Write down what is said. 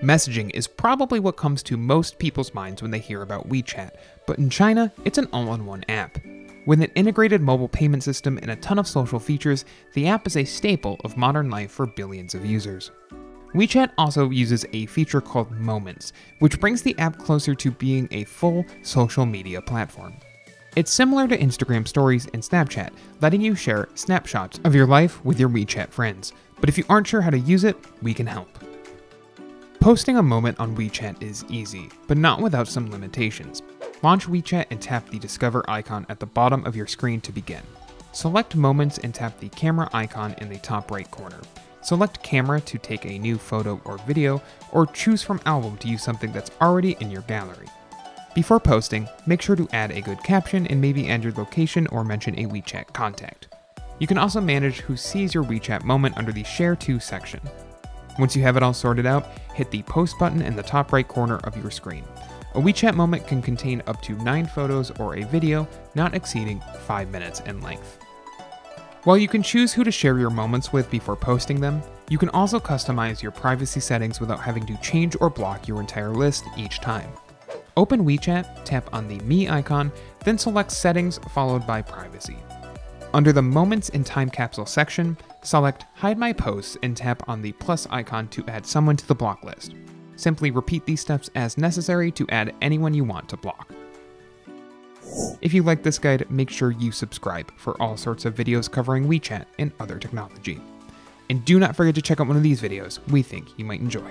Messaging is probably what comes to most people's minds when they hear about WeChat, but in China, it's an all-in-one app. With an integrated mobile payment system and a ton of social features, the app is a staple of modern life for billions of users. WeChat also uses a feature called Moments, which brings the app closer to being a full social media platform. It's similar to Instagram Stories and Snapchat, letting you share snapshots of your life with your WeChat friends. But if you aren't sure how to use it, we can help. Posting a moment on WeChat is easy, but not without some limitations. Launch WeChat and tap the Discover icon at the bottom of your screen to begin. Select Moments and tap the camera icon in the top right corner. Select Camera to take a new photo or video, or choose from Album to use something that's already in your gallery. Before posting, make sure to add a good caption and maybe add your location or mention a WeChat contact. You can also manage who sees your WeChat moment under the Share To section. Once you have it all sorted out, hit the Post button in the top right corner of your screen. A WeChat moment can contain up to 9 photos or a video, not exceeding 5 minutes in length. While you can choose who to share your moments with before posting them, you can also customize your privacy settings without having to change or block your entire list each time. Open WeChat, tap on the Me icon, then select Settings followed by Privacy. Under the Moments and Time Capsule section, select Hide My Posts and tap on the plus icon to add someone to the block list. Simply repeat these steps as necessary to add anyone you want to block. If you like this guide, make sure you subscribe for all sorts of videos covering WeChat and other technology. And do not forget to check out one of these videos we think you might enjoy.